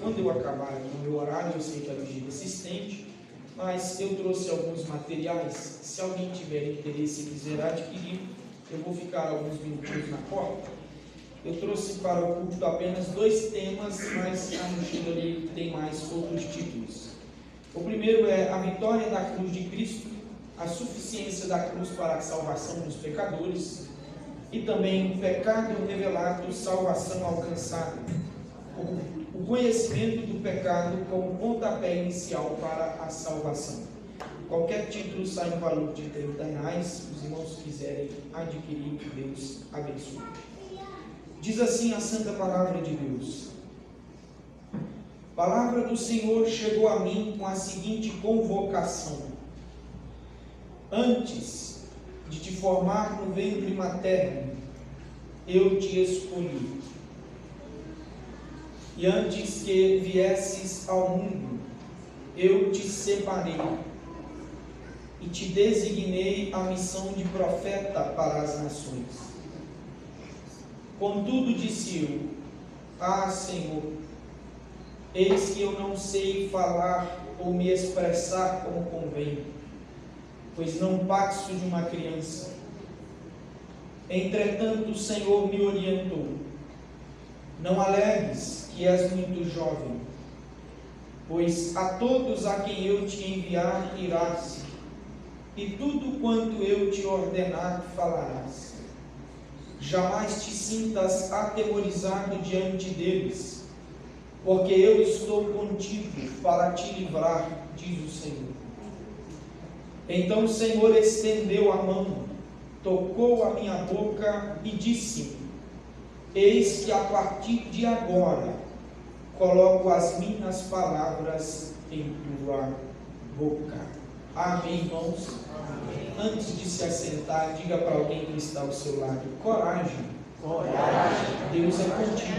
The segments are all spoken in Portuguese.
quando eu acabar aqui o meu horário, eu sei que a vigília se estende, mas eu trouxe alguns materiais. Se alguém tiver interesse e quiser adquirir, eu vou ficar alguns minutinhos na porta. Eu trouxe para o culto apenas 2 temas, mas a mochila ali tem mais outros títulos. O primeiro é a vitória da cruz de Cristo, a suficiência da cruz para a salvação dos pecadores, e também o pecado revelado, salvação alcançada. O conhecimento do pecado como pontapé inicial para a salvação. Qualquer título sai no valor de R$30. Os irmãos quiserem adquirir, que Deus abençoe. Diz assim a santa palavra de Deus: Palavra do Senhor chegou a mim com a seguinte convocação: Antes de te formar no ventre materno, eu te escolhi. E antes que viesses ao mundo, eu te separei e te designei a missão de profeta para as nações. Contudo, disse eu: Ah, Senhor, eis que eu não sei falar ou me expressar como convém, pois não passo de uma criança. Entretanto, o Senhor me orientou: Não alegues que és muito jovem, pois a todos a quem eu te enviar irás, e tudo quanto eu te ordenar falarás. Jamais te sintas atemorizado diante deles, porque eu estou contigo para te livrar, diz o Senhor. Então o Senhor estendeu a mão, tocou a minha boca e disse-me: Eis que a partir de agora coloco as minhas palavras em tua boca. Amém, irmãos? Amém. Antes de se assentar, diga para alguém que está ao seu lado: coragem. Coragem. Deus é contigo.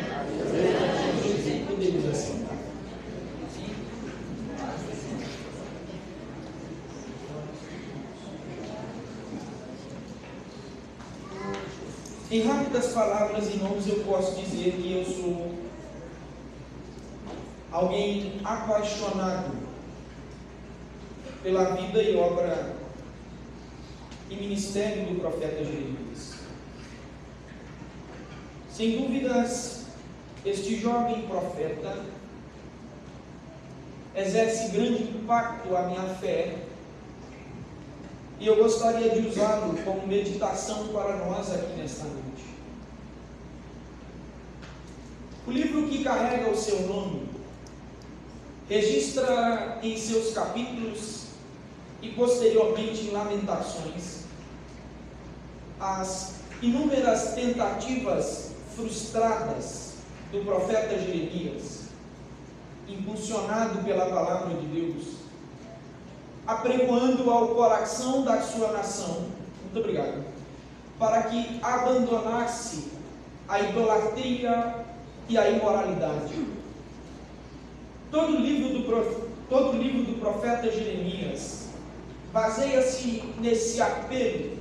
Podemos assentar. Em rápidas palavras, irmãos, eu posso dizer que eu sou alguém apaixonado pela vida e obra e ministério do profeta Jeremias. Sem dúvidas, este jovem profeta exerce grande impacto à minha fé, e eu gostaria de usá-lo como meditação para nós aqui nesta noite. O livro que carrega o seu nome registra em seus capítulos e posteriormente em Lamentações as inúmeras tentativas frustradas do profeta Jeremias, impulsionado pela palavra de Deus, apregoando ao coração da sua nação, muito obrigado, para que abandonasse a idolatria e a imoralidade. Todo o livro do profeta Jeremias baseia-se nesse apelo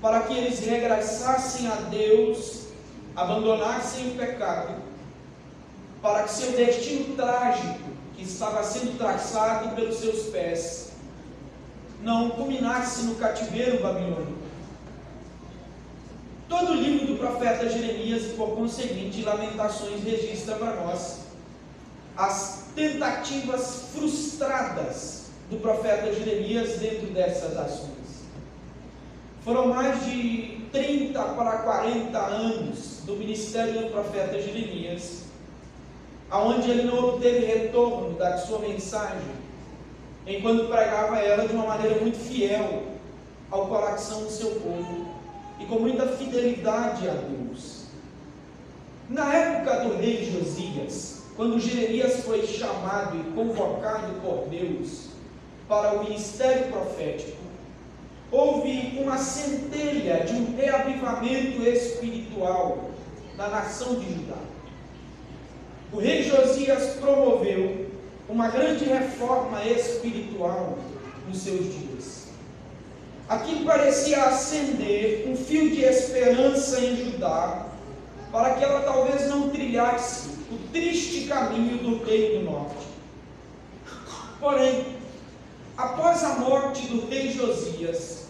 para que eles regressassem a Deus, abandonassem o pecado, para que seu destino trágico, que estava sendo traçado pelos seus pés, não culminasse no cativeiro babilônico. Todo o livro do profeta Jeremias, e por conseguinte Lamentações, registra para nós as tentativas frustradas do profeta Jeremias dentro dessas ações. Foram mais de 30 para 40 anos do ministério do profeta Jeremias, aonde ele não obteve retorno da sua mensagem, enquanto pregava ela de uma maneira muito fiel ao coração do seu povo e com muita fidelidade a Deus. Na época do rei Josias, quando Jeremias foi chamado e convocado por Deus para o ministério profético, houve uma centelha de um reavivamento espiritual na nação de Judá. O rei Josias promoveu uma grande reforma espiritual nos seus dias. Aqui parecia acender um fio de esperança em Judá, para que ela talvez não trilhasse o triste caminho do Reino do Norte. Porém, após a morte do rei Josias,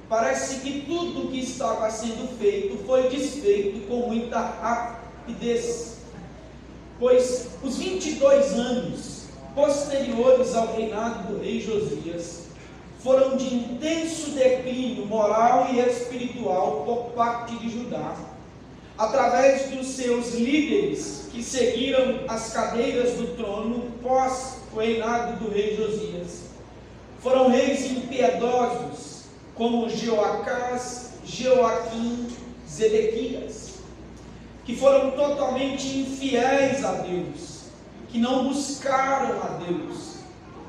parece que tudo o que estava sendo feito foi desfeito com muita rapidez, pois os 22 anos posteriores ao reinado do rei Josias foram de intenso declínio moral e espiritual por parte de Judá, através dos seus líderes que seguiram as cadeiras do trono pós o reinado do rei Josias. Foram reis impiedosos, como Jeoacás, Jeoaquim, Zedequias, que foram totalmente infiéis a Deus, que não buscaram a Deus,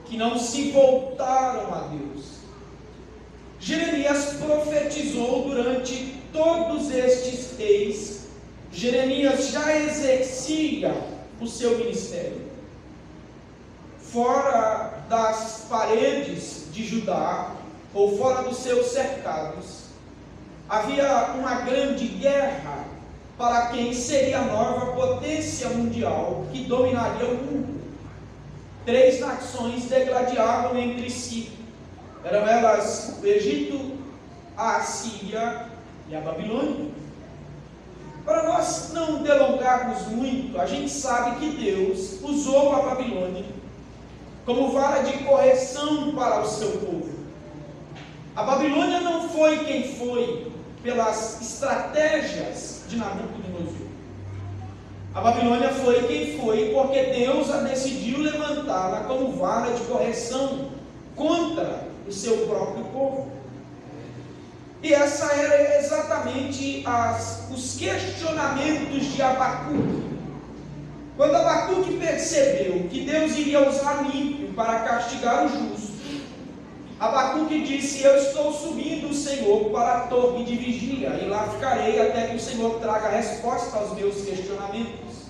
que não se voltaram a Deus. Jeremias profetizou durante todos estes reis. Jeremias já exercia o seu ministério. Fora das paredes de Judá, ou fora dos seus cercados, havia uma grande guerra para quem seria a nova potência mundial que dominaria o mundo. 3 nações degladiavam entre si. Eram elas o Egito, a Assíria e a Babilônia. Para nós não delongarmos muito, a gente sabe que Deus usou a Babilônia como vara de correção para o seu povo. A Babilônia não foi quem foi pelas estratégias de Nabucodonosor. A Babilônia foi quem foi porque Deus a decidiu levantá-la como vara de correção contra o seu próprio povo. E essa era exatamente os questionamentos de Abacuque. Quando Abacuque percebeu que Deus iria usar ímpio para castigar o justo, Abacuque disse: eu estou subindo, Senhor, para a torre de vigia, e lá ficarei até que o Senhor traga resposta aos meus questionamentos.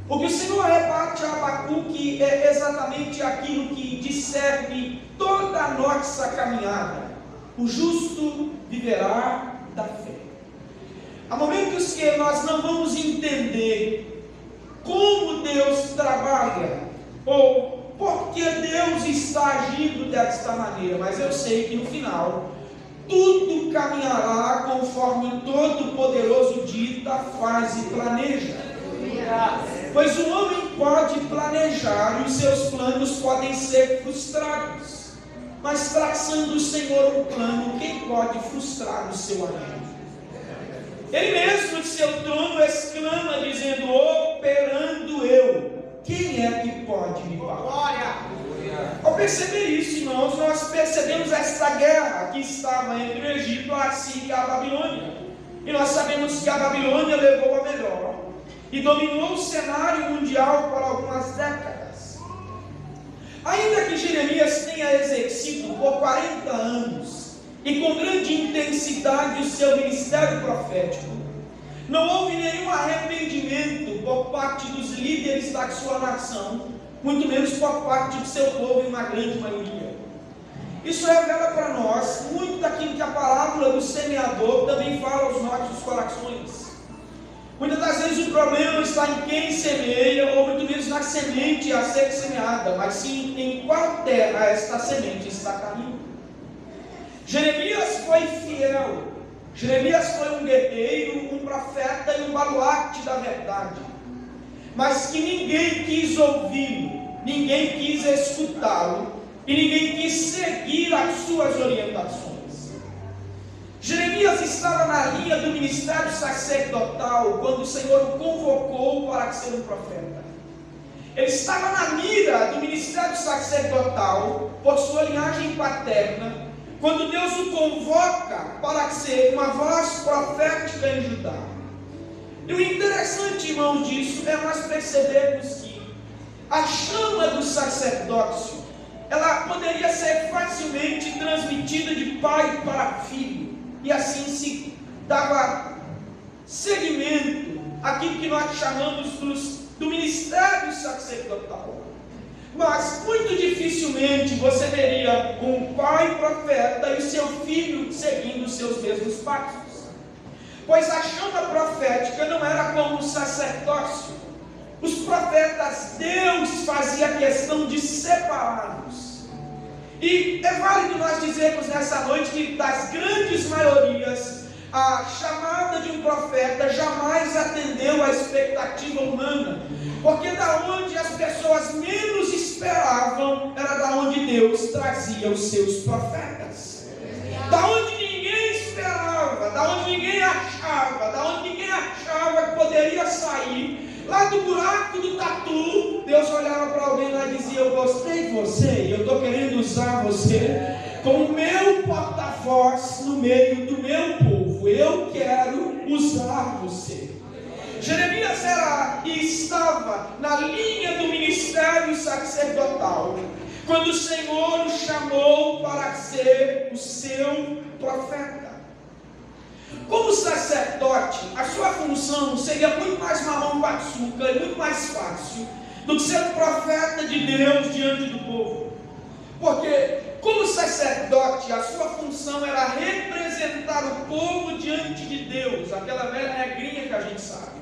O que o Senhor rebate a Abacuque é exatamente aquilo que discerne toda a nossa caminhada: o justo viverá da fé. Há momentos que nós não vamos entender como Deus trabalha, ou por que Deus está agindo desta maneira, mas eu sei que no final tudo caminhará conforme o Todo-Poderoso dita, faz e planeja. Pois o homem pode planejar e os seus planos podem ser frustrados, mas traçando o Senhor um plano, quem pode frustrar o seu amigo? Ele mesmo de seu trono exclama dizendo: operando eu, quem é que pode me parar? Ao perceber isso, irmãos, nós percebemos esta guerra que estava entre o Egito, a Assíria e a Babilônia. E nós sabemos que a Babilônia levou a melhor e dominou o cenário mundial por algumas décadas. Ainda que Jeremias tenha exercido por 40 anos e com grande intensidade o seu ministério profético, não houve nenhum arrependimento por parte dos líderes da sua nação, muito menos por parte do seu povo, em uma grande maioria. Isso revela para nós muito daquilo que a parábola do semeador também fala aos nossos corações. Muitas das vezes o problema não está em quem semeia, ou muito menos na semente a ser semeada, mas sim em qual terra esta semente está caindo. Jeremias foi fiel. Jeremias foi um guerreiro, um profeta e um baluarte da verdade, mas que ninguém quis ouvi-lo, ninguém quis escutá-lo e ninguém quis seguir as suas orientações. Jeremias estava na linha do ministério sacerdotal quando o Senhor o convocou para ser um profeta. Ele estava na mira do ministério sacerdotal por sua linhagem paterna, quando Deus o convoca para ser uma voz profética em Judá. E o interessante, irmãos, disso é nós percebermos que a chama do sacerdócio, ela poderia ser facilmente transmitida de pai para filho, e assim se dava seguimento àquilo que nós chamamos do ministério sacerdotal. Mas muito dificilmente você veria um pai profeta e seu filho seguindo os seus mesmos passos, pois a chama profética não era como o sacerdócio. os profetas, Deus fazia questão de separá-los. E é válido nós dizermos nessa noite que das grandes maiorias, a chamada de um profeta jamais atendeu à expectativa humana, porque da onde as pessoas menos esperavam, era da onde Deus trazia os seus profetas. Da onde ninguém esperava, da onde ninguém achava, da onde ninguém achava que poderia sair, lá do buraco do tatu, Deus olhava para alguém lá e dizia: eu gostei de você e eu estou querendo usar você como meu porta-voz no meio do meu povo. Eu quero usar você. Jeremias era e estava na linha do ministério sacerdotal, quando o Senhor o chamou para ser o seu profeta. Como sacerdote, a sua função seria muito mais mamão com açúcar e muito mais fácil do que ser um profeta de Deus diante do povo. Porque, como sacerdote, a sua função era representar o povo diante de Deus, aquela velha regrinha que a gente sabe.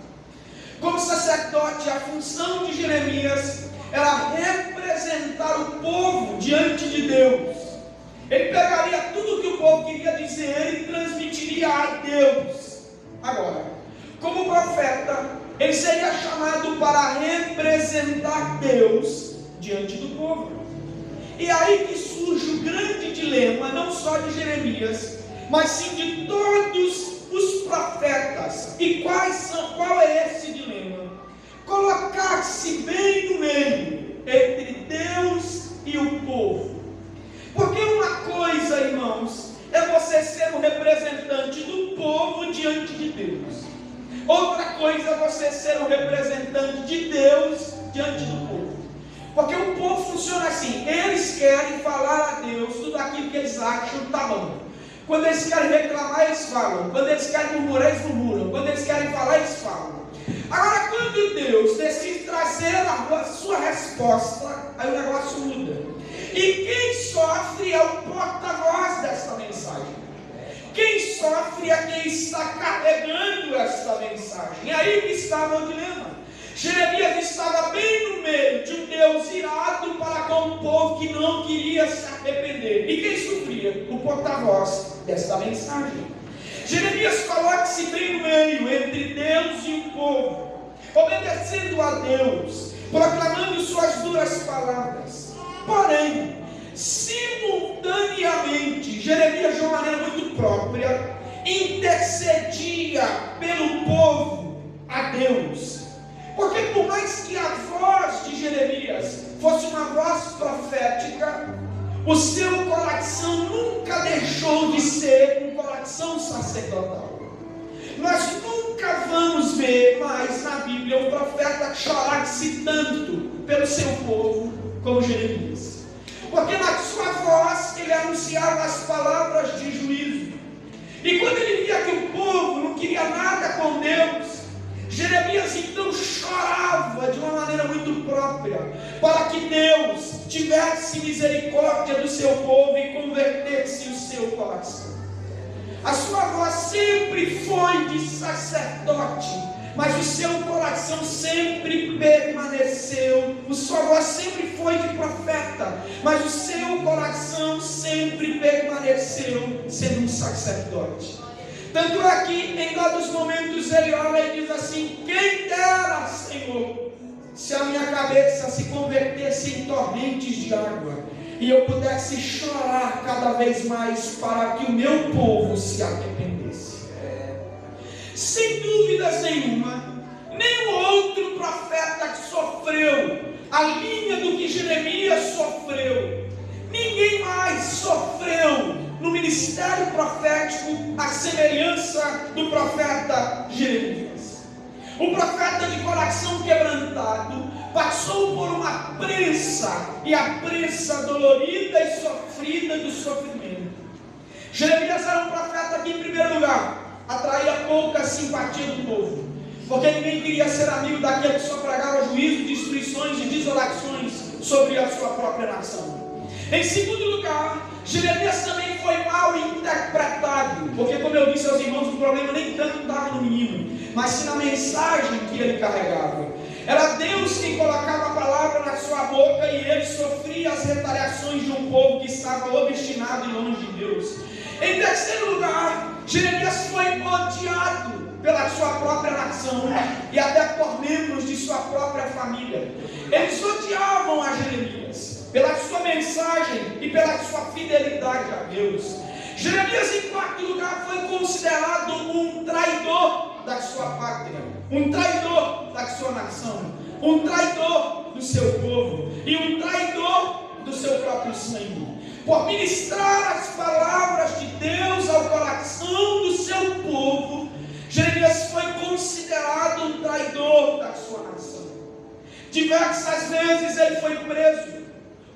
Como sacerdote, a função de Jeremias era representar o povo diante de Deus. Ele pegaria tudo o que o povo queria dizer e transmitiria a Deus. Agora, como profeta, ele seria chamado para representar Deus diante do povo. E aí que surge o grande dilema, não só de Jeremias, mas sim de todos os profetas. E qual é esse dilema? Colocar-se bem no meio entre Deus e o povo. Porque uma coisa, irmãos, é você ser um representante do povo diante de Deus. Outra coisa é você ser um representante de Deus diante do povo. Porque o povo funciona assim: eles querem falar a Deus tudo aquilo que eles acham tá bom. Quando eles querem reclamar, eles falam. Quando eles querem murmurar, eles murmuram. Quando eles querem falar, eles falam. Agora, quando Deus decide trazer a sua resposta, aí o negócio muda. E quem sofre é o porta-voz desta mensagem. Quem sofre é quem está carregando esta mensagem. É aí que estava o dilema. Jeremias estava bem no meio de um Deus irado para com um povo que não queria se arrepender. E quem sofria? O porta-voz desta mensagem. Jeremias coloca-se bem no meio entre Deus e o povo, obedecendo a Deus, proclamando suas duras palavras. Porém, simultaneamente, Jeremias, de uma maneira muito própria, intercedia pelo povo a Deus. Porque por mais que a voz de Jeremias fosse uma voz profética, o seu coração nunca deixou de ser um coração sacerdotal. Nós nunca vamos ver mais na Bíblia um profeta chorar-se tanto pelo seu povo como Jeremias. Porque na sua voz ele anunciava as palavras de juízo. E quando ele via que o povo não queria nada com Deus, Jeremias então chorava de uma maneira muito própria, para que Deus tivesse misericórdia do seu povo e convertesse o seu coração. A sua voz sempre foi de sacerdote, mas o seu coração sempre permaneceu. A sua voz sempre foi de profeta, mas o seu coração sempre permaneceu sendo um sacerdote. Tanto é que em dados momentos ele olha e diz assim: quem dera, Senhor, se a minha cabeça se convertesse em torrentes de água e eu pudesse chorar cada vez mais para que o meu povo se arrependesse. Sem dúvidas nenhuma, nenhum outro profeta que sofreu a linha do que Jeremias sofreu, ninguém mais sofreu no ministério profético a semelhança do profeta Jeremias. O profeta de coração quebrantado passou por uma prensa, e a prensa dolorida e sofrida do sofrimento. Jeremias era um profeta que, em primeiro lugar, atraía pouca simpatia do povo, porque ninguém queria ser amigo daquele que só pregava juízo, destruições e desolações sobre a sua própria nação. Em segundo lugar, Jeremias também foi mal interpretado, porque, como eu disse aos irmãos, o problema nem tanto estava no menino, mas sim na mensagem que ele carregava. Era Deus quem colocava a palavra na sua boca e ele sofria as retaliações de um povo que estava obstinado e longe de Deus. Em terceiro lugar, Jeremias foi odiado pela sua própria nação e até por membros de sua própria família. Eles odiavam a Jeremias pela sua mensagem e pela sua fidelidade a Deus. Jeremias, em quarto lugar, foi considerado um traidor da sua pátria, um traidor da sua nação, um traidor do seu povo e um traidor do seu próprio sangue. Por ministrar as palavras de Deus ao coração do seu povo, Jeremias foi considerado um traidor da sua nação. Diversas vezes ele foi preso,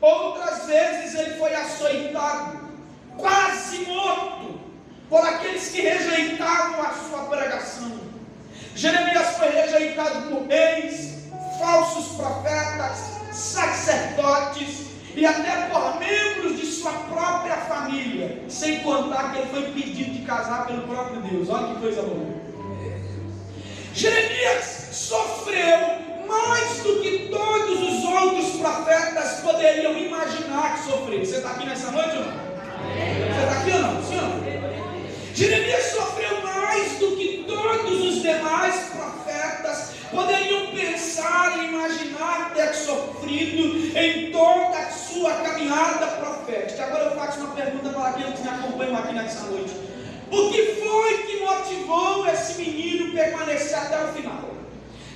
outras vezes ele foi açoitado, quase morto por aqueles que rejeitavam a sua pregação. Jeremias foi rejeitado por reis, falsos profetas, sacerdotes e até por membros de sua própria família, sem contar que ele foi pedido de casar pelo próprio Deus. Olha que coisa boa. Jeremias sofreu mais do que todos os outros profetas poderiam imaginar que sofreu. Você está aqui nessa noite ou não? Você está aqui ou não? Sim ou não? Jeremias sofreu mais do que todos os demais profetas poderiam pensar e imaginar ter sofrido em toda a sua caminhada profética. Agora eu faço uma pergunta para aqueles que me acompanham aqui nessa noite. O que foi que motivou esse menino a permanecer até o final?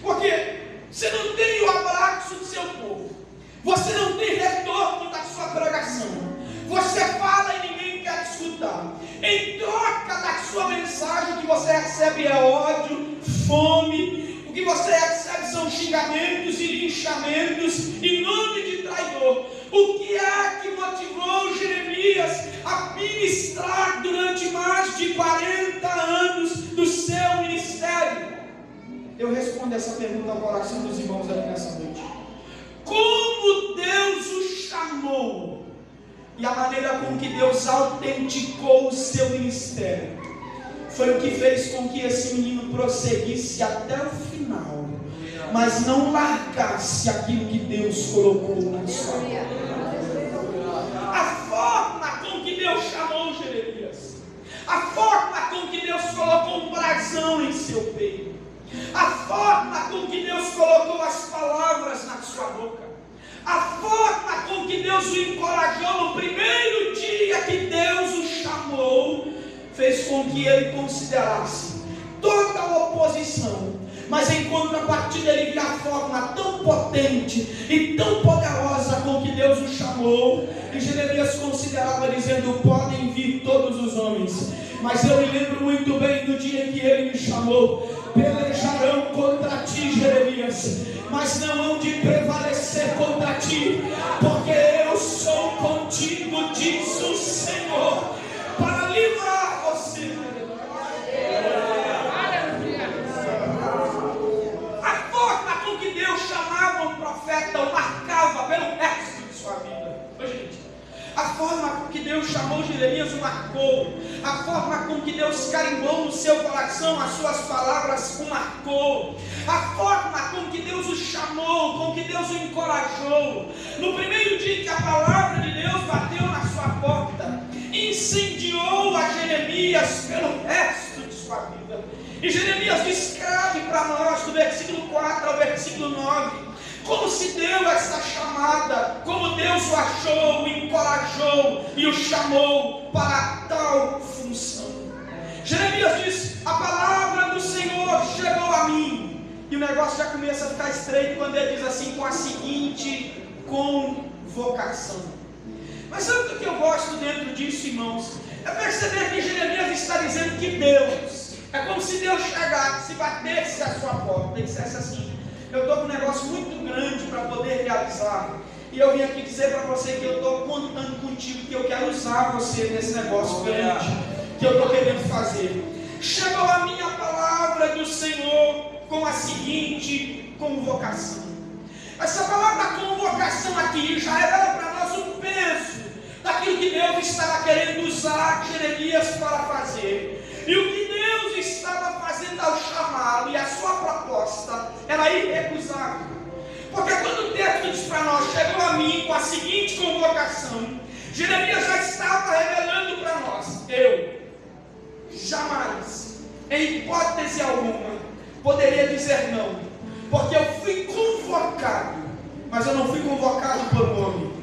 Porque você não tem o abraço do seu povo, você não tem retorno da sua pregação, você fala e ninguém quer escutar. Em troca da sua mensagem, o que você recebe é ódio, fome. O que você recebe são xingamentos e linchamentos em nome de traidor. O que é que motivou Jeremias a ministrar durante mais de 40 anos do seu ministério? Eu respondo essa pergunta ao coração dos irmãos aqui nessa noite. Como Deus o chamou e a maneira com que Deus autenticou o seu ministério foi o que fez com que esse menino prosseguisse até o final, mas não largasse aquilo que Deus colocou na sua vida. A forma com que Deus chamou Jeremias, a forma com que Deus colocou um brasão em seu peito, a forma com que Deus colocou as palavras na sua boca, a forma com que Deus o encorajou no primeiro dia que Deus o chamou, fez com que ele considerasse toda a oposição, mas em contrapartida ele via a forma tão potente e tão poderosa com que Deus o chamou, e Jeremias considerava dizendo: podem vir todos os homens, mas eu me lembro muito bem do dia em que ele me chamou. Pelejarão contra ti, Jeremias, mas não hão de prevalecer contra ti, porque eu sou contigo, diz o Senhor, para livrar você. A forma com que Deus chamava um profeta o marcava pelo resto de sua vida. Gente, a forma com que Deus chamou Jeremias o marcou. A forma com que Deus carimbou no seu coração as suas palavras o marcou. A forma com que Deus o chamou, com que Deus o encorajou. No primeiro dia que a palavra de Deus bateu na sua porta, incendiou a Jeremias pelo resto de sua vida. E Jeremias descreve para nós, do versículo 4 ao versículo 9, como se deu essa chamada, como Deus o achou, o encorajou e o chamou para tal função. Jeremias diz: a palavra do Senhor chegou a mim. E o negócio já começa a ficar estreito quando ele diz assim, com a seguinte convocação. Mas sabe o que eu gosto dentro disso, irmãos? É perceber que Jeremias está dizendo que Deus, é como se Deus chegasse, batesse a sua porta e dissesse assim: eu estou com um negócio muito grande para poder realizar, e eu vim aqui dizer para você que eu estou contando contigo, que eu quero usar você nesse negócio grande que eu estou querendo fazer. Chegou a mim a palavra do Senhor com a seguinte convocação. Essa palavra convocação aqui já revela para nós o peso daquilo que Deus estava querendo usar Jeremias para fazer. E o que Deus estava fazendo ao chamar convocá-lo, e a sua proposta era irrecusável. Porque quando o texto diz para nós, chegou a mim com a seguinte convocação, Jeremias já estava revelando para nós: eu jamais, em hipótese alguma, poderia dizer não, porque eu fui convocado, mas eu não fui convocado por um homem,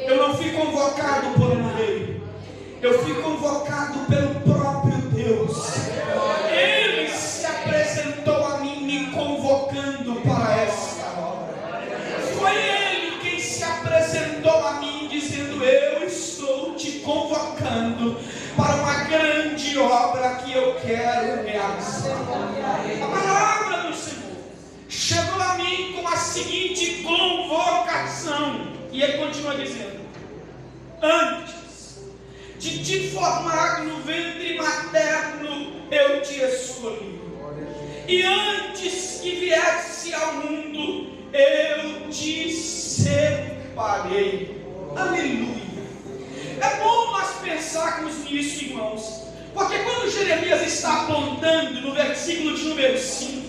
eu não fui convocado por um rei, eu fui convocado pelo próprio Deus. Ele se apresentou a mim, me convocando para esta obra. Foi Ele quem se apresentou a mim, dizendo: eu estou te convocando para uma grande obra que eu quero realizar. A palavra do Senhor chegou a mim com a seguinte convocação, e Ele continua dizendo: antes de te formar no ventre materno, eu te escolhi, e antes que viesse ao mundo, eu te separei. Aleluia. É bom nós pensarmos nisso, irmãos, porque quando Jeremias está apontando no versículo de número 5,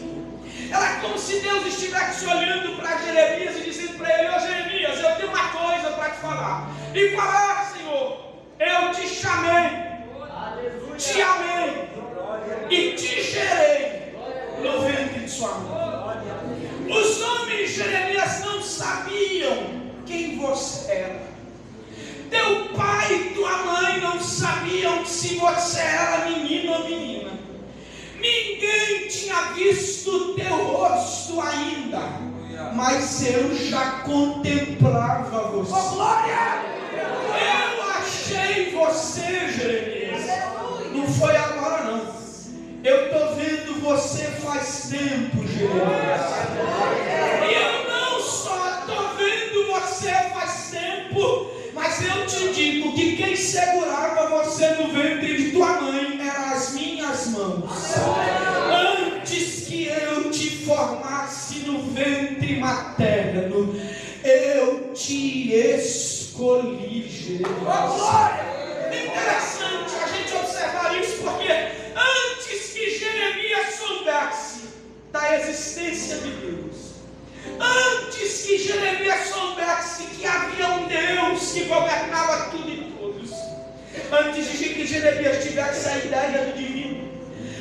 é como se Deus estivesse olhando para Jeremias e dizendo para ele: ô Jeremias, eu tenho uma coisa para te falar. E falar: Senhor, eu te chamei, te amei e te gerei no ventre de sua mãe. Os homens de Jeremias não sabiam quem você era. Teu pai e tua mãe não sabiam se você era menino ou menina. Ninguém tinha visto teu rosto ainda, mas eu já contemplava você. Oh, glória! Eu achei você, Jeremias. Não foi agora não. Eu estou vendo você faz tempo, Jeremias. E eu não só estou vendo você faz tempo, mas eu te digo que quem segurava você no ventre de tua mãe eram as minhas mãos. Antes que eu te formasse no ventre materno, eu te escolhi, Jeremias. É interessante a gente observar isso, porque antes que Jeremias soubesse da existência de Deus, antes que Jeremias soubesse que havia um Deus que governava tudo e todos, antes de que Jeremias tivesse a ideia do divino,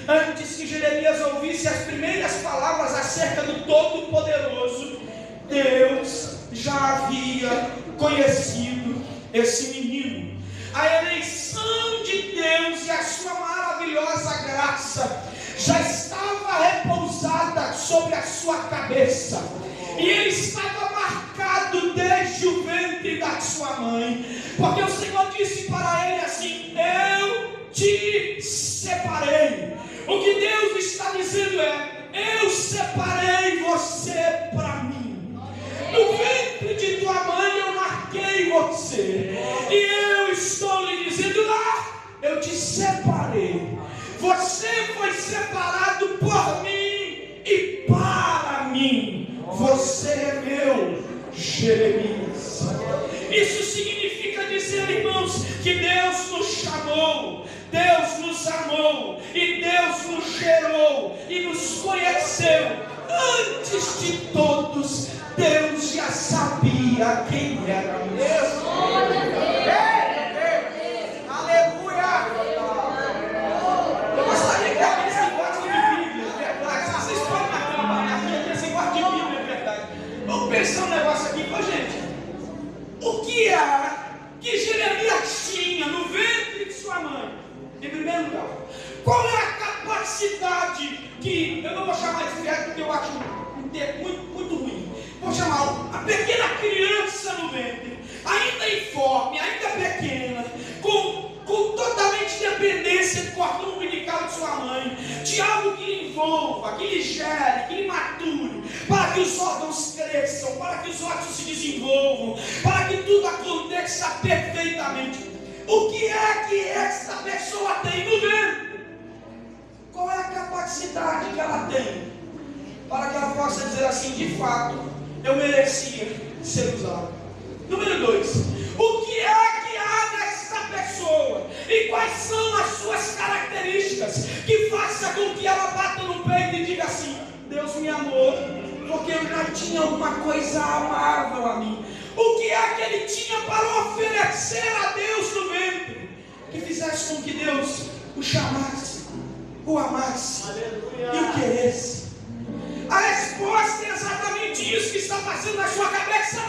antes que Jeremias ouvisse as primeiras palavras acerca do Todo-Poderoso, Deus já havia conhecido esse menino. A eleição de Deus e a sua maravilhosa graça já estava repousada sobre a sua cabeça, e ele estava marcado desde o ventre da sua mãe, porque o Senhor disse para ele assim: eu te separei. O que Deus está dizendo é: eu separei você para mim. No ventre de tua mãe eu marquei você, e eu estou lhe dizendo: lá, eu te separei. Você foi separado por mim e para mim. Você é meu, Jeremias. Isso significa dizer, irmãos, que Deus nos chamou, Deus nos amou, e Deus nos gerou e nos conheceu. Antes de todos, Deus já sabia quem éramos. Aleluia! Eu gostaria que aqueles que gostam de Bíblia, verdade, vocês podem acompanhar aqueles que gostam de Bíblia, verdade. Vamos pensar um negócio aqui, gente. O que era que Jeremias tinha no ventre de sua mãe? Em primeiro lugar, qual é a capacidade que, eu não vou chamar de fé porque eu acho um termo muito ruim, vou chamar a pequena criança no ventre, ainda informe, ainda pequena, com totalmente dependência do cordão umbilical de sua mãe, de algo que lhe envolva, que lhe gere, que lhe mature, para que os órgãos cresçam, para que os ossos se desenvolvam, para que tudo aconteça perfeitamente. O que é que esta pessoa tem no ventre? Qual é a capacidade que ela tem para que ela possa dizer assim: de fato, eu merecia ser usado? Número 2, o que é que há nesta pessoa e quais são as suas características que faça com que ela bata no peito e diga Deus me amou, porque eu já tinha alguma coisa amável a mim. O que é que ele tinha para oferecer a Deus no ventre, que fizesse com que Deus o chamasse, o amasse e o queresse? A resposta é exatamente isso que está passando na sua cabeça.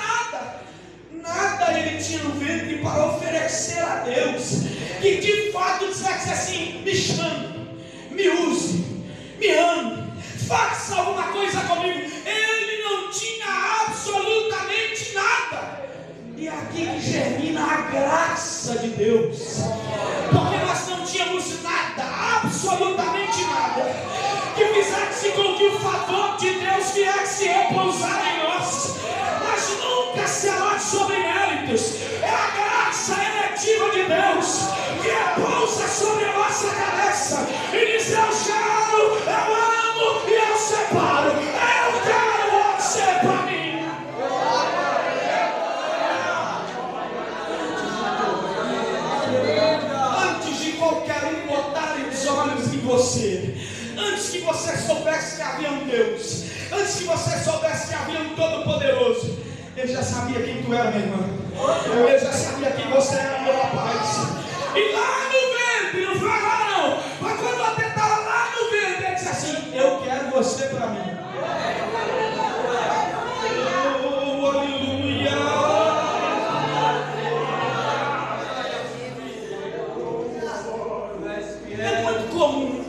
Nada ele tinha no ventre para oferecer a Deus, que de fato dissesse assim: me chame, me use, me ame, faça alguma coisa comigo. Ele não tinha absolutamente nada. E é aqui que germina a graça de Deus, porque nós não tínhamos nada, absolutamente nada, que fizesse com que o favor de Deus viesse repousar em nós. Mas nunca se alote sobre méritos. É a graça eletiva de Deus que repousa sobre a nossa cabeça e diz: eu chamo, eu amo e eu separo. Eu quero você para mim. Antes de qualquer um botar os olhos em você, antes que você soubesse que havia um Deus, antes que você soubesse que havia um Todo-Poderoso, ele já sabia quem tu era, meu irmão. Ele já sabia quem você era, meu rapaz. E lá no ventre, não foi agora não, mas quando até estava lá no ventre, ele disse assim: eu quero você para mim. Oh, aleluia. É muito comum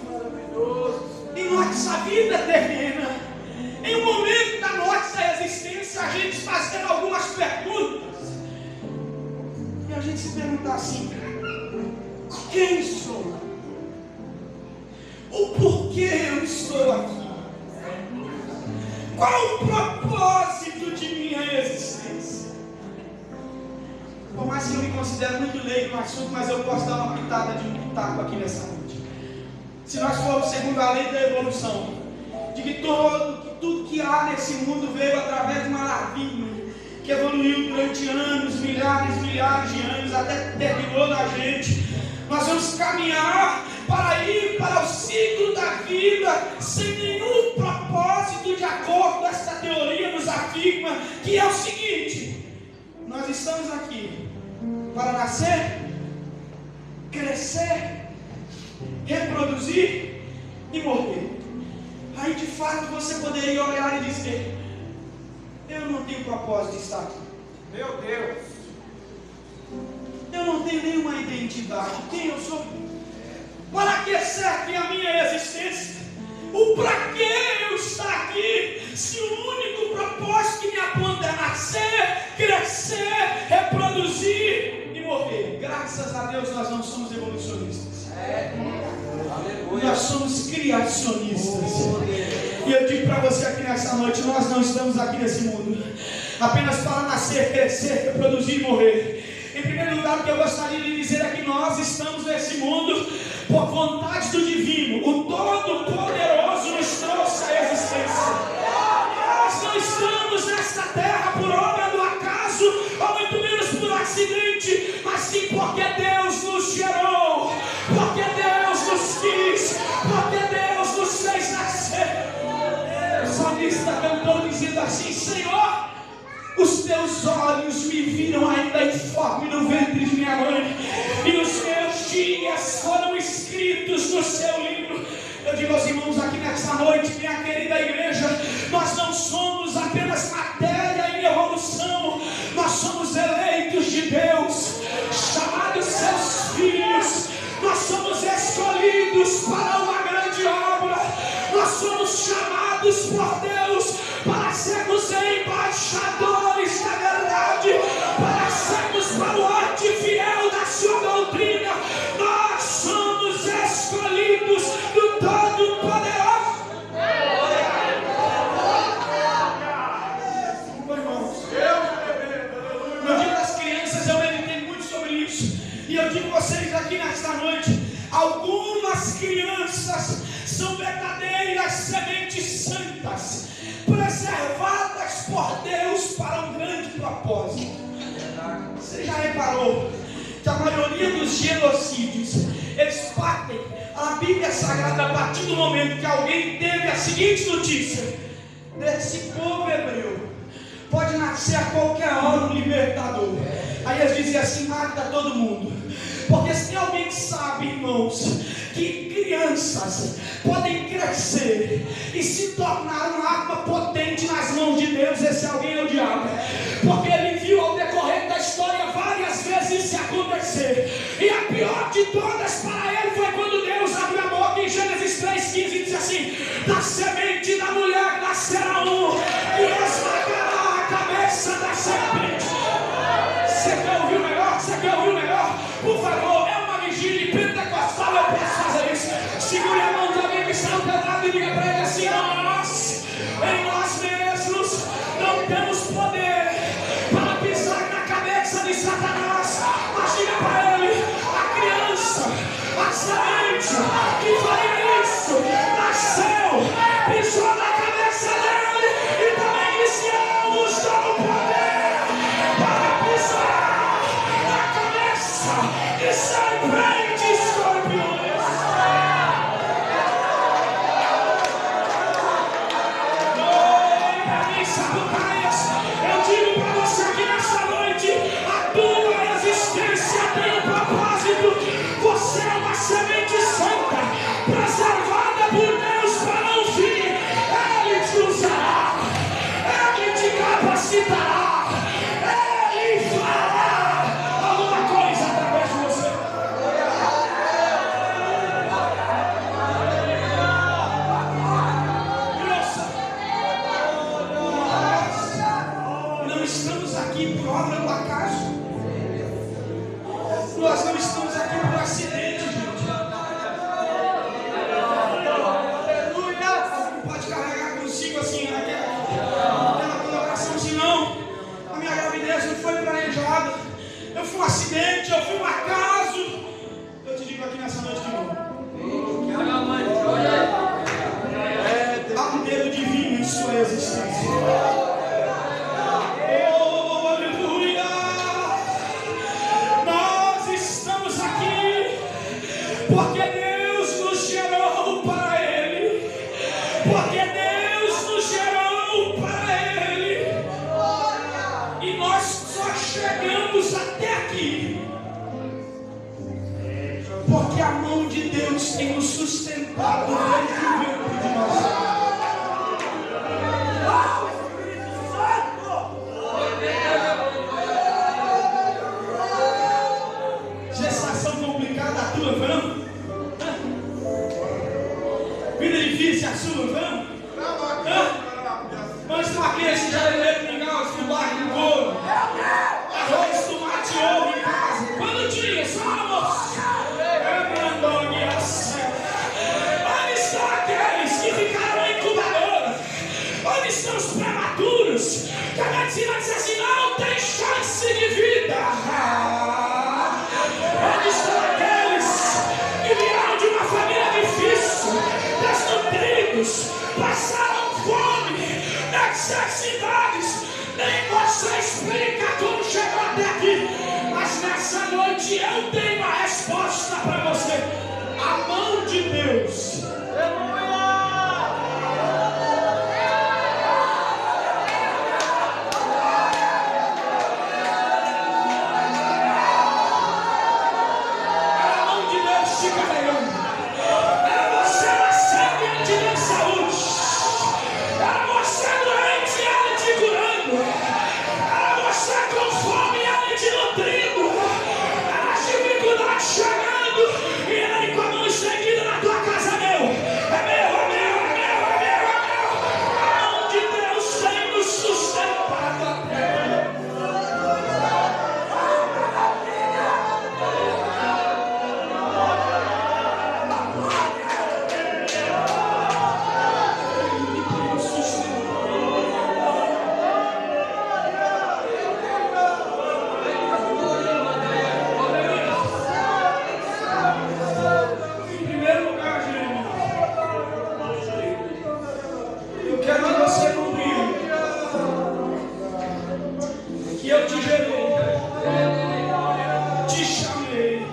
em nossa vida terrena, em um momento da nossa existência, a gente fazer algumas perguntas e a gente se perguntar assim: quem sou? O porquê eu estou aqui? Qual o propósito de minha existência? Por mais que eu me considere muito leigo no assunto, mas eu posso dar uma pitada de um pitaco aqui nessa noite. Se nós formos segundo a lei da evolução, de que tudo que há nesse mundo veio através de uma larvinha que evoluiu durante anos, milhares de anos, até terminou na gente. Nós vamos caminhar para ir para o ciclo da vida sem nenhum propósito, de acordo com esta teoria nos afirma, que é o seguinte: nós estamos aqui para nascer, crescer, reproduzir e morrer. Aí de fato você poderia olhar e dizer: eu não tenho propósito de estar aqui. Meu Deus! Eu não tenho nenhuma identidade. Quem eu sou? Para que serve a minha existência? O para que eu estar aqui? Se o único propósito que me aponta é nascer, crescer, reproduzir e morrer. Graças a Deus nós não somos evolucionistas. Nós somos criacionistas. E eu digo para você aqui nessa noite: nós não estamos aqui nesse mundo apenas para nascer, crescer, reproduzir e morrer. Em primeiro lugar, o que eu gostaria de dizer é que nós estamos nesse mundo por vontade do Divino. O Todo-Poderoso nos trouxe a existência. Nós não estamos nesta terra por obra do acaso, ou muito menos por acidente, mas sim porque Deus nos gerou, porque Deus nos quis, porque Deus nos fez nascer. O salmista cantou dizendo assim: Senhor, os teus olhos me viram ainda informe no ventre de minha mãe, e os meus dias foram escritos no seu livro. Eu digo aos irmãos aqui nessa noite, minha querida igreja, nós não somos apenas matéria em evolução, nós somos eleitos de Deus, chamados seus filhos, nós somos escolhidos para uma grande obra, nós somos chamados por Deus para sermos embaixadores da verdade, para sermos baluarte fiel da sua doutrina. Nós somos escolhidos do Todo-Poderoso. No dia das crianças eu meditei muito sobre isso, e eu digo a vocês aqui nesta noite: algumas crianças são verdadeiras sementes santas, preservadas por Deus para um grande propósito. Você já reparou que a maioria dos genocídios eles batem. A Bíblia Sagrada, a partir do momento que alguém teve a seguinte notícia: desse povo hebreu pode nascer a qualquer hora um libertador. Aí eles diziam assim: mata todo mundo. Porque se tem alguém que sabe, irmãos, que crianças podem crescer e se tornar uma arma potente nas mãos de Deus, esse alguém é o diabo. Porque ele viu ao decorrer da história várias vezes isso acontecer. E a pior de todas para ele foi quando Deus abriu a boca em Gênesis 3,15 e disse assim: da semente da mulher nascerá um e esmagará a cabeça da serpente. Você quer ouvir o melhor? Você quer ouvir o melhor? Por favor, é uma vigília pentecostal, eu posso fazer isso. Segure a mão de alguém que está no teu lado e diga para ele assim: nós, em nós mesmos, não temos poder para pisar na cabeça de Satanás. Mas diga para ele: a criança, a semente que faria isso, nasceu, pisou na cabeça dele e também disse: eu vos dou o poder para pisar na cabeça de serpentes e escorpiões. Eu digo para você que nessa noite a tua existência tem um propósito. Você é uma semente santa, preservada por Deus para um fim. Ele te usará, Ele te capacitará, Ele fará alguma coisa através de você. Não estamos aqui por obra do acaso. Nós não estamos aqui por acidente, gente. Aleluia! Não pode carregar consigo assim aquela colocação assim, não. A minha gravidez não foi planejada. Eu fui um acidente, eu fui um acaso. Eu te digo aqui nessa noite de novo: há um dedo divino em sua existência. Porque Deus nos gerou para Ele. Porque Deus nos gerou para Ele. E nós só chegamos até aqui porque a mão de Deus tem nos sustentado desde o ventre de nós. Gestação complicada a tua, vamos? Vida difícil a sua, vamos? Vamos estão aqueles que já beberam mingau, fubá, no couro, arroz, tomate e ovo em casa. Quando tinha, só almoço. Onde estão aqueles que ficaram na incubadora? Onde estão os prematuros? Que a medicina diz assim: não tem chance de vida. Onde estão aqueles que vieram de uma família difícil, desnutridos, passaram fome, necessidades? Nem você explica como chegou até aqui. Mas nessa noite eu tenho uma resposta para você: a mão de Deus. Te chamei.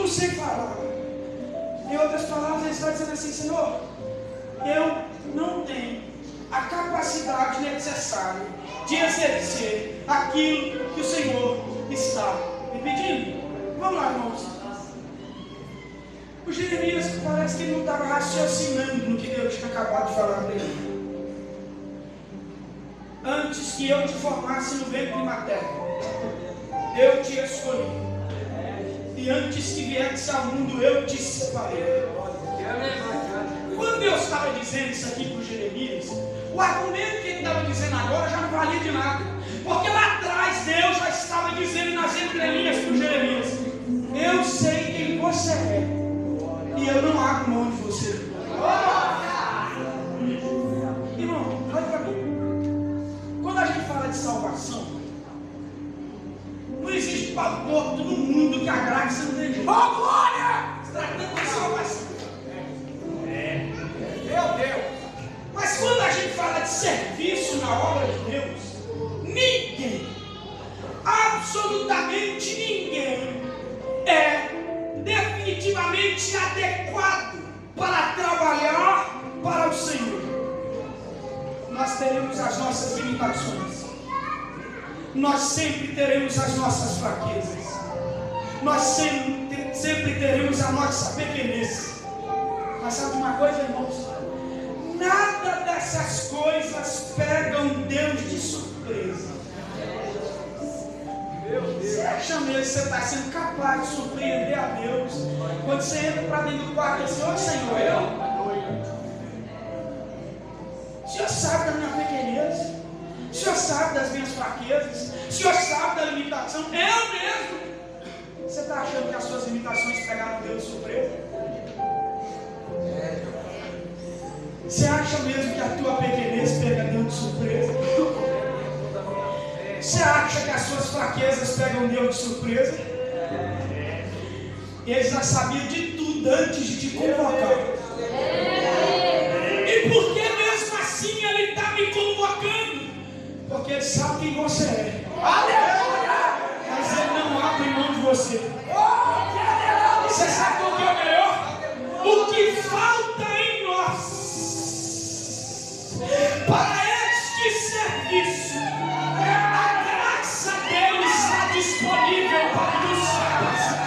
não sei falar. Em outras palavras, ele está dizendo assim: Senhor, eu não tenho a capacidade necessária de exercer aquilo que o Senhor está me pedindo. Vamos lá, irmãos. O Jeremias parece que ele não estava raciocinando no que Deus tinha acabado de falar para ele. Antes que eu te formasse no ventre materno, eu te escolhi. E antes que viesse ao mundo, eu te separei. Quando Deus estava dizendo isso aqui para o Jeremias, o argumento que ele estava dizendo agora já não valia de nada. Porque lá atrás Deus já estava dizendo nas entrelinhas para o Jeremias: eu sei quem você é, e eu não abro mão de você. Irmão, olha para mim. Quando a gente fala de salvação, não existe pau torto no mundo que agrade você não tem jeito. Oh, glória! Se tratando de salvação. Meu Deus! Mas quando a gente fala de serviço na obra de Deus, ninguém, absolutamente ninguém, é definitivamente adequado para trabalhar para o Senhor. Nós teremos as nossas limitações. Nós sempre teremos as nossas fraquezas. Nós sempre teremos a nossa pequenez. Mas sabe uma coisa, irmãos? Nada dessas coisas pegam Deus de surpresa. Você acha mesmo que você está sendo capaz de surpreender a Deus quando você entra para dentro do quarto e diz: ô Senhor, o Senhor sabe da minha pequenez, o Senhor sabe das minhas fraquezas, o Senhor sabe da limitação, eu mesmo. Você está achando que as suas limitações pegaram Deus de surpresa? Você acha mesmo que a tua pequenez pega Deus de surpresa? Você acha que as suas fraquezas pegam Deus de surpresa? Ele já sabia de tudo antes de te convocar. E por que mesmo assim Ele está me convocando? Porque Ele sabe quem você é. Aleluia! Mas Ele não abre mão de você. Você sabe o que é o melhor? O que falta em nós para este serviço, a graça dele está disponível para nos capacitar.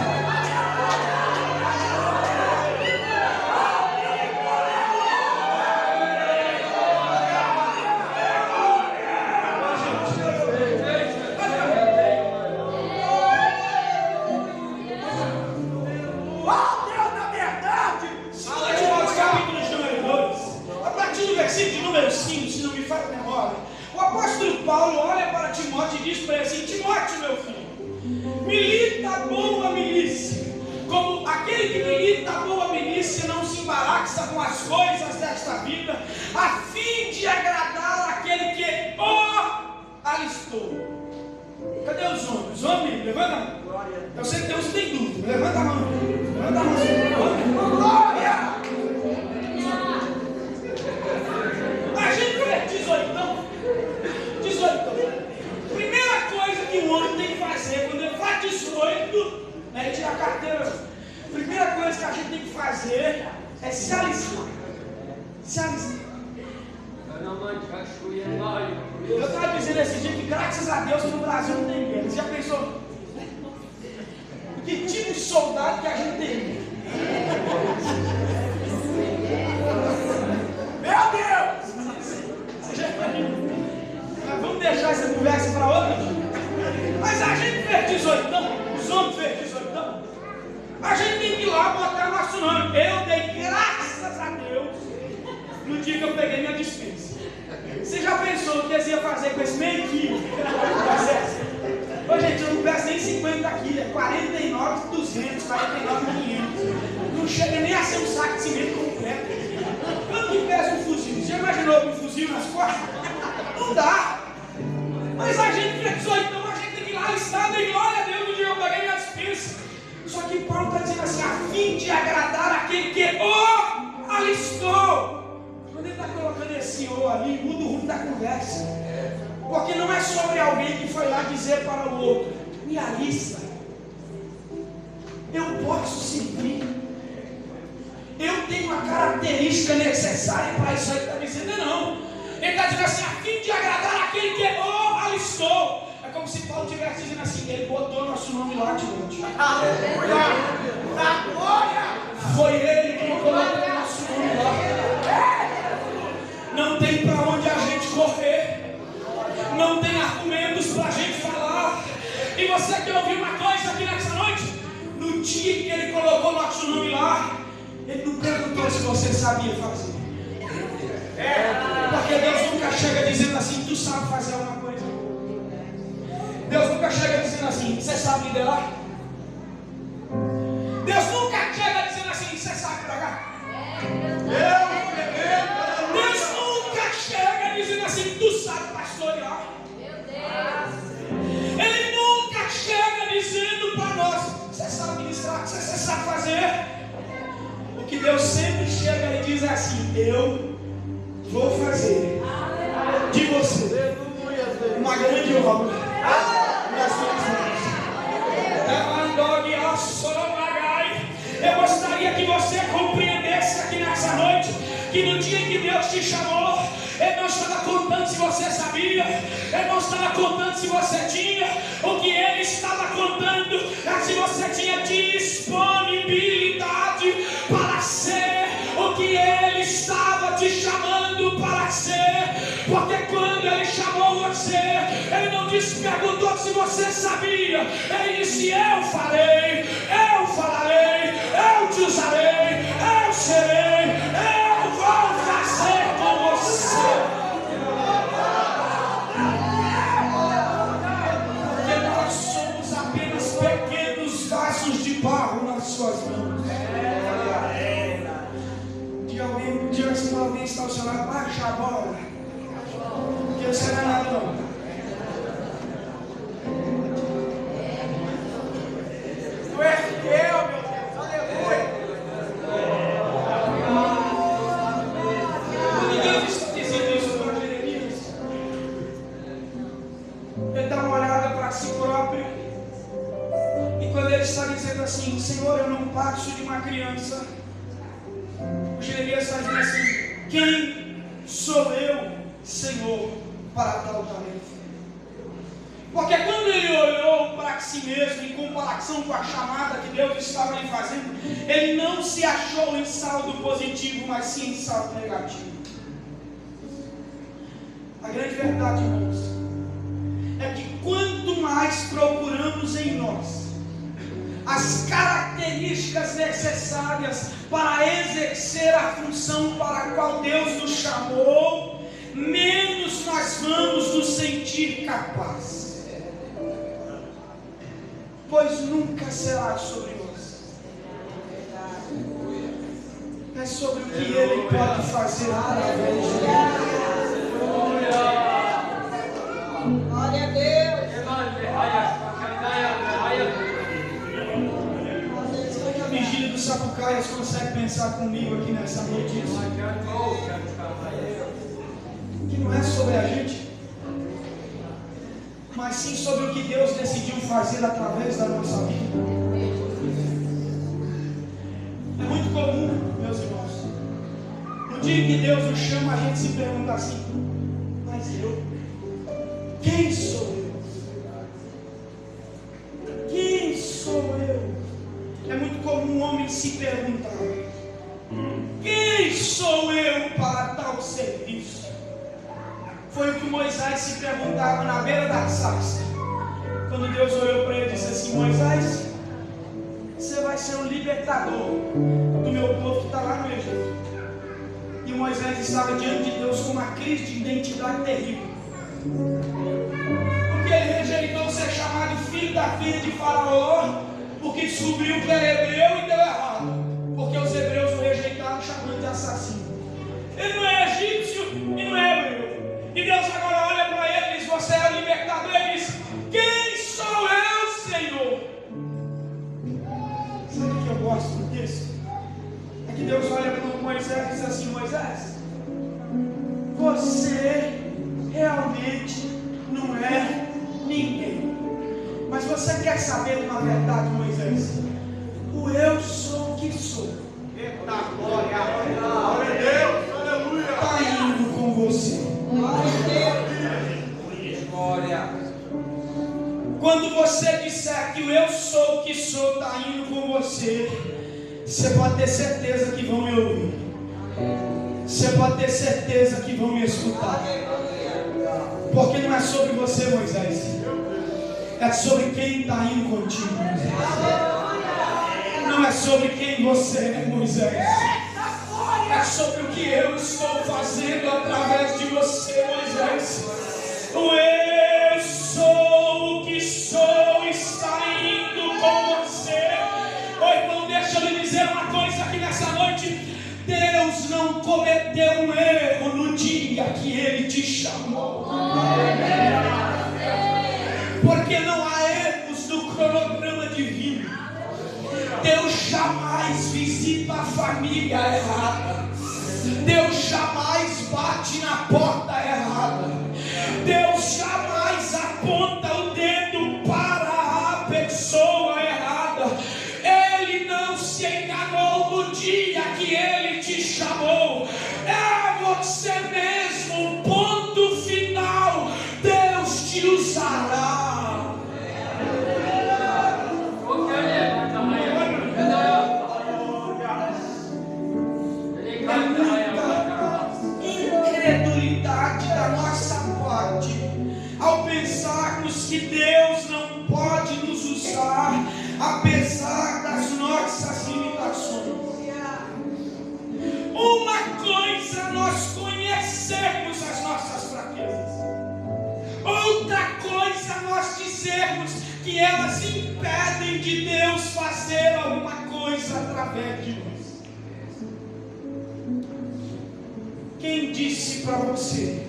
O apóstolo Paulo olha para Timóteo e diz para ele assim: Timóteo, meu filho, milita a boa milícia. Como aquele que milita a boa milícia não se embaraça com as coisas desta vida, a fim de agradar aquele que o alistou. Cadê os homens? Os homens, levanta a mão. Eu sei que tem uns que tem dúvida. Levanta a mão. Levanta a mão. Glória! A gente vê 18. Primeira coisa que o homem tem que fazer quando ele faz 18, né, tira a carteira. Primeira coisa que a gente tem que fazer é se alistar. Se alistar. Eu estava dizendo esse dia que, graças a Deus, no Brasil não tem guerra. Você já pensou? Que tipo de soldado que a gente tem? Meu Deus! Você já imaginou? Mas vamos deixar essa conversa para outra dia. Mas a gente fez 18, os homens fez 18. A gente tem que ir lá botar nosso nome. Eu dei graças a Deus no dia que eu peguei minha dispensa. Você já pensou o que eles iam fazer com esse meio quilo? Ô gente, eu não peço nem 50 quilos, é 49,200, 49,500. Não chega nem a ser um saco de cimento completo. Quanto que pesa um fuzil? Você já imaginou com um fuzil nas costas? Não dá. Mas a gente fez 18, então a gente tem que ir lá listado em glória a Deus no dia que eu peguei minha dispensa. Só que Paulo está dizendo assim: a fim de agradar aquele que o alistou. Quando ele está colocando esse o ali, muda o rumo da conversa. Porque não é sobre alguém que foi lá dizer para o outro: me alista. eu posso servir. Eu tenho a característica necessária para isso aí que está dizendo, não. Ele está dizendo assim, a fim de agradar aquele que alistou. É como se Paulo estivesse dizendo assim, ele botou nosso nome lá, Timóteo. Foi ele que colocou nosso nome lá. Não tem para onde a gente correr. Não tem argumentos para a gente falar. E você quer ouvir uma coisa aqui nessa noite? No dia em que ele colocou nosso nome lá, ele não perguntou se você sabia fazer. Porque Deus nunca chega dizendo assim, tu sabe fazer alguma coisa. Deus nunca chega dizendo assim, você sabe liderar? Deus nunca chega dizendo assim, você sabe pregar? Deus nunca chega dizendo assim, tu sabe pastorear? Ele nunca chega dizendo para nós, você sabe ministrar, você sabe fazer? O que Deus sempre chega e diz é assim, eu vou fazer de você uma grande obra nas suas mãos. Eu gostaria que você compreendesse aqui nessa noite que no dia em que Deus te chamou, Ele não estava contando se você sabia, Ele não estava contando se você tinha. O que Ele estava contando é se você tinha disponibilidade para ser o que Ele estava te chamando para ser. Porque quando Ele chamou você, Ele não perguntou se você sabia. Ele disse, eu farei, eu falarei, eu te usarei, eu serei, eu vou fazer com você. Porque nós somos apenas pequenos vasos de barro nas suas mãos. Diga assim para alguém que está ao seu lado, baixa a bola. Porque você não é nada não. Tu és eu, meu Deus, aleluia. Quando Deus está dizendo isso para Jeremias, ele dá uma olhada para si próprio. E quando ele está dizendo assim, Senhor, eu não passo de uma criança, o Jeremias está dizendo assim, quem sou eu, Senhor, para tal tarefa? Porque quando ele olhou para si mesmo em comparação com a chamada que Deus estava lhe fazendo, ele não se achou em saldo positivo, mas sim em saldo negativo. A grande verdade, irmãos, é que quanto mais procuramos em nós as características necessárias para exercer a função para a qual Deus nos chamou, menos nós vamos nos sentir capazes. Pois nunca será sobre nós. É sobre o que Ele pode fazer através de nós. Glória a Deus. A vigília do Sapucaias consegue pensar comigo aqui nessa noite isso? Que não é sobre a gente, mas sim sobre o que Deus decidiu fazer através da nossa vida. É muito comum, meus irmãos, no dia que Deus nos chama, a gente se pergunta assim, mas eu? Quem sou eu? Quem sou eu? É muito comum um homem se perguntar, quem sou eu para tal serviço? Foi o que Moisés se perguntava na beira da sarça. Quando Deus olhou para ele e disse assim, Moisés, você vai ser o libertador do meu povo que está lá no Egito. E Moisés estava diante de Deus com uma crise de identidade terrível. Porque ele rejeitou ser chamado filho da filha de Faraó, porque descobriu que era hebreu e deu errado. Porque os hebreus o rejeitaram chamando de assassino. Ele não é egípcio e não é hebreu. E Deus agora olha para ele e diz, você é o libertador. Ele diz, quem sou eu, Senhor? Sabe o que eu gosto disso? É que Deus olha para Moisés e diz assim, Moisés, você realmente não é ninguém. Mas você quer saber de uma verdade, Moisés? o eu sou que sou. Eita glória a Deus, aleluia. Está indo com você. Glória. Quando você disser que o eu sou que sou está indo com você, você pode ter certeza que vão me ouvir. Você pode ter certeza que vão me escutar. Porque não é sobre você, Moisés. É sobre quem está indo contigo, Moisés. Não é sobre quem você é, Moisés. É sobre o que eu estou fazendo através de você, Moisés. O eu sou o que sou está indo com você. Ô irmão, deixa eu lhe dizer uma coisa aqui nessa noite. Deus não cometeu um erro no dia que Ele te chamou. Porque não há erros no cronograma divino. Deus jamais visita a família errada. Deus jamais bate na porta errada. Deus jamais aponta o dedo para a pessoa errada. Ele não se enganou no dia que Ele te chamou. É você mesmo, ponto final. Deus te usará. Incredulidade da nossa parte ao pensarmos que Deus não pode nos usar apesar das nossas limitações. Uma coisa é nós conhecermos as nossas fraquezas, outra coisa é nós dizermos que elas impedem de Deus fazer alguma coisa através de nós. Quem disse para você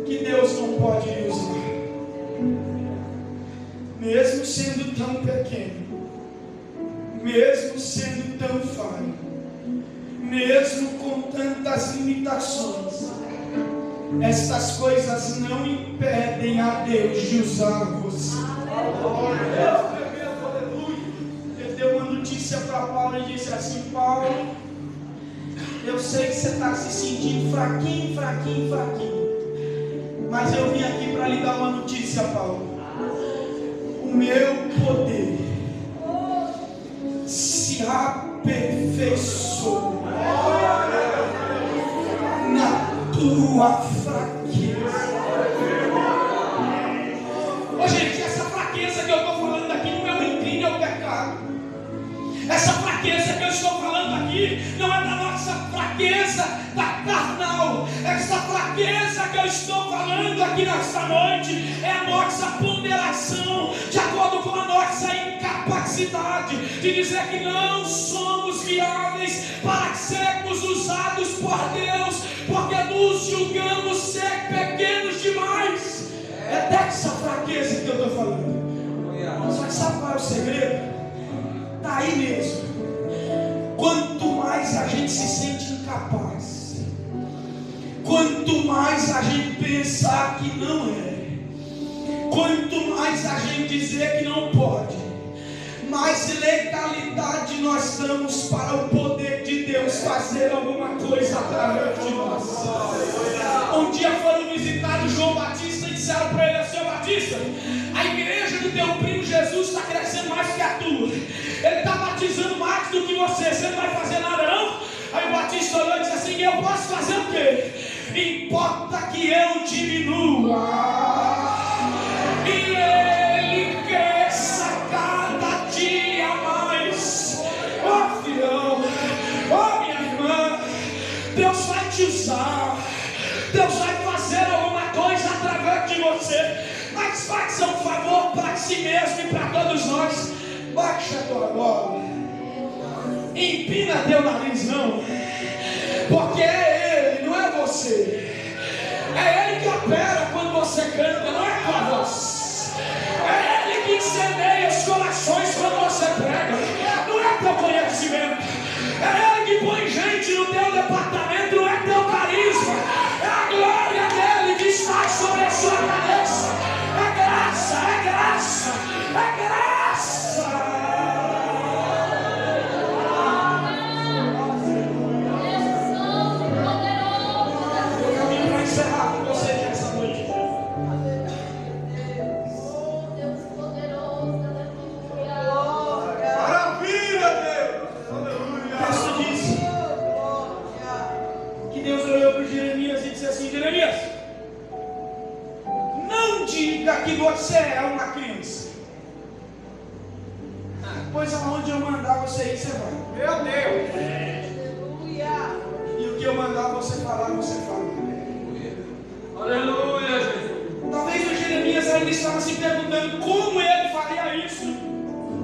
que Deus não pode lhe usar? Mesmo sendo tão pequeno, mesmo sendo tão falho, mesmo com tantas limitações, estas coisas não impedem a Deus de usar você. Ele deu uma notícia para Paulo e disse assim: Paulo, eu sei que você está se sentindo fraquinho, mas eu vim aqui para lhe dar uma notícia, Paulo. O meu poder se aperfeiçoa na tua fraqueza. Ô gente, essa fraqueza que eu estou falando aqui não é um inclínio ao pecado. Essa fraqueza que eu estou falando aqui não é da nossa fraqueza da carnal. Essa fraqueza que eu estou falando aqui nesta noite é a nossa ponderação, de acordo com a nossa incapacidade de dizer que não somos viáveis para sermos usados por Deus, porque nos julgamos ser pequenos demais. É dessa fraqueza que eu estou falando. Mas sabe qual é o segredo? Está aí mesmo. Quanto mais a gente se sente incapaz, quanto mais a gente pensar que não é, quanto mais a gente dizer que não pode, mais legalidade nós damos para o poder de Deus fazer alguma coisa através de nós. Um dia foram visitar o João Batista e disseram para ele: Senhor Batista, a igreja do teu primo Jesus está crescendo mais que a tua. Ele está batizando mais do que você não vai fazer nada não? Aí o Batista olhou e disse assim: eu posso fazer o quê? Importa que eu diminua e ele cresça cada dia mais. Ó filhão, ó minha irmã, Deus vai te usar, Deus vai fazer alguma coisa através de você. Mas faça um favor para si mesmo e para todos nós. Baixa a tua bola, empina teu nariz não, porque é Ele, não é você. É Ele que opera quando você canta, não é com a voz. É Ele que incendeia os corações quando você prega, não é teu conhecimento. É Ele que põe gente no teu departamento, não é teu carisma. É a glória dele que está sobre a sua cabeça. É graça, é graça, é graça. você é uma criança. Pois aonde eu mandar você ir, você vai. Meu Deus. E o que eu mandar você falar, você fala. Aleluia, Jesus. Talvez o Jeremias ainda estava se perguntando como ele faria isso,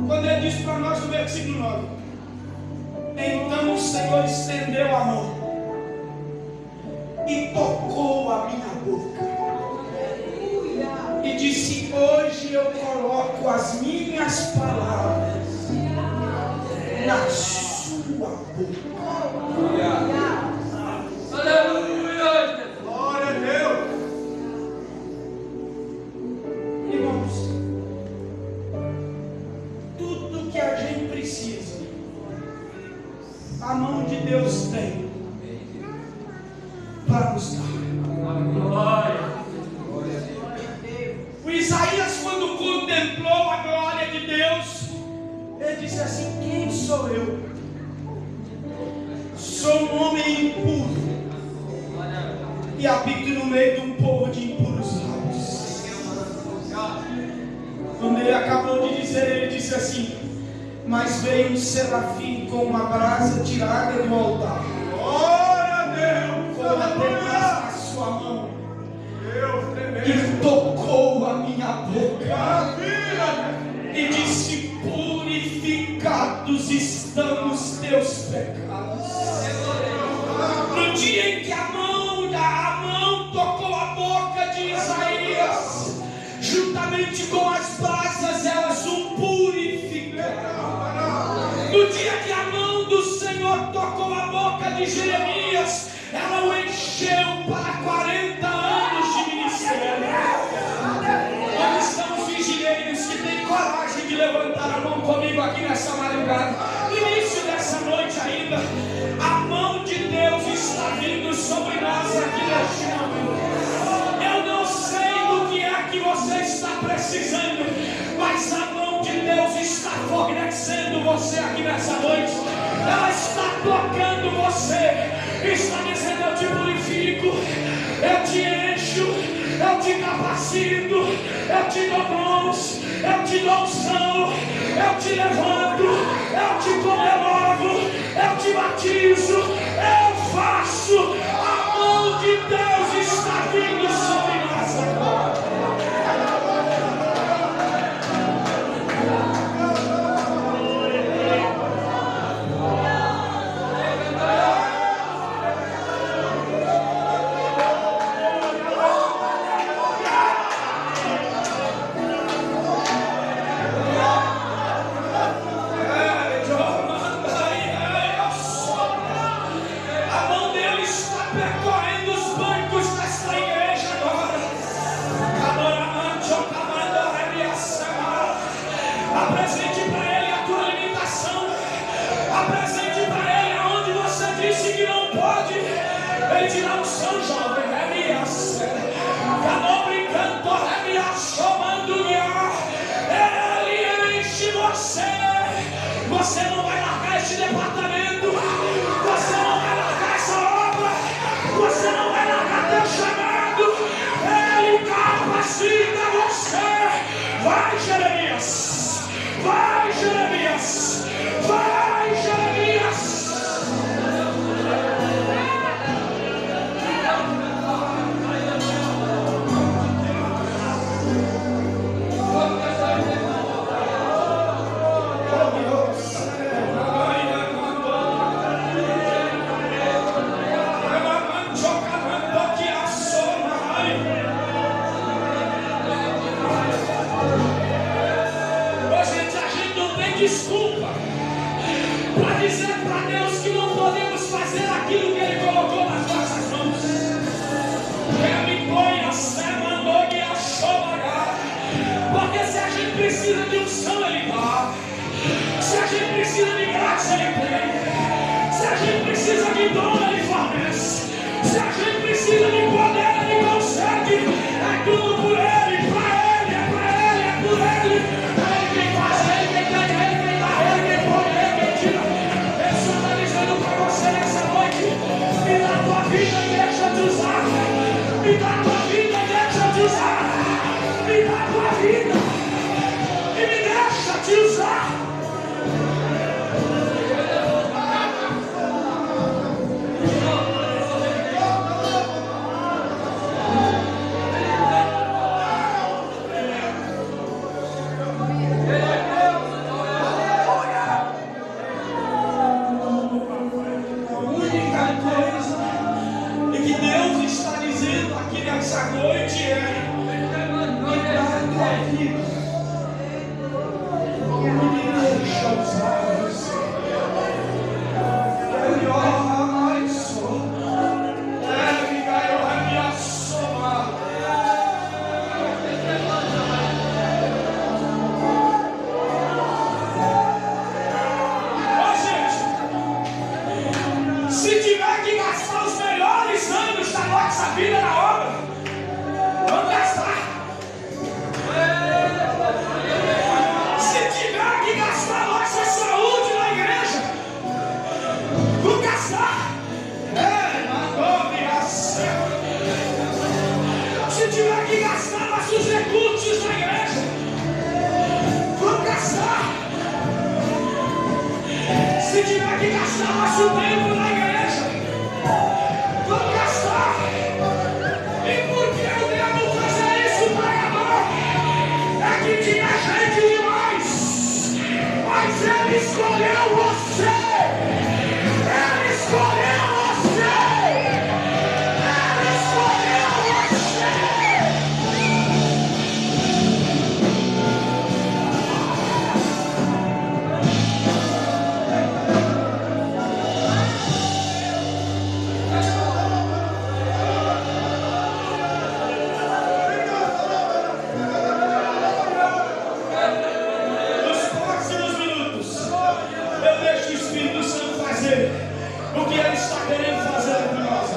quando ele disse para nós no versículo 9: então o Senhor estendeu a mão e tocou a minha boca e disse: hoje eu coloco as minhas palavras na sua boca. Aleluia. Glória a Deus. Irmãos, tudo que a gente precisa, a mão de Deus tem para nos dar. O Isaías, quando contemplou a glória de Deus, ele disse assim: quem sou eu? Sou um homem impuro e habito no meio de um povo de impuros lábios. Quando ele acabou de dizer, ele disse assim: mas veio um serafim com uma brasa tirada do altar. Glória a Deus. Com a tenaz na sua mão, Deus tremendo. e tocou a minha boca Maravilha. e disse: purificados estão os teus pecados. No dia em que a mão tocou a boca de Isaías, juntamente com as brasas, elas o purificaram. No dia que a mão do Senhor tocou a boca de Jeremias, ela o encheu para 40 anos de ministério. Onde estão os vigileiros que têm coragem de levantar a mão comigo aqui nessa madrugada? No início dessa noite ainda, a mão de Deus está vindo sobre nós aqui neste momento. Eu não sei do que é que você está precisando, mas a mão de Deus está fortalecendo você aqui nessa noite. Ela está tocando você, está dizendo: eu te purifico, eu te encho, eu te capacito, eu te dou dons, eu te dou unção, eu te levanto, eu te comemoro, eu te batizo, eu faço. A mão de Deus está vindo sobre nós agora. A mão dele está percorrendo os bancos desta igreja agora. Apresente para ele a tua limitação. Apresente para ele aonde você disse que não pode. Ele te dá unção, jovem. Ele enche você. Você não vai largar este departamento. Você não vai largar essa obra. Você não vai largar teu chamado. Ele capacita você. Vai, Jeremias. Vai, Jeremias. Vai, Jeremias. Desculpa para dizer para Deus que não podemos fazer aquilo que Ele colocou nas nossas mãos. Ele põe a semana e a chorar. Porque se a gente precisa de unção, Ele dá. Se a gente precisa de graça, Ele tem. Se a gente precisa de dom, Ele fornece. Se a gente precisa de poder, Ele consegue. É tudo por Ele, para Ele, é para Ele, é por Ele. Ele quem faz, Ele quem ganha, Ele quem dá, Ele quem põe, Ele quem tira. Eu só estou dizendo para você nessa noite: me dá a tua vida e deixa te usar. Me dá a tua vida e deixa te usar. Me dá a tua vida. Se tiver que gastar nosso tempo na igreja, vamos gastar. E por que eu devo fazer isso, pregador? É que tinha gente demais, mas Ele escolheu você. Ele escolheu você. Ele escolheu você. Nos próximos minutos, eu deixo o Espírito Santo fazer o que Ele está querendo fazer entre nós.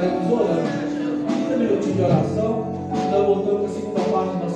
estaremos orando. 30 minutinhos de oração. Então voltamos para a segunda parte da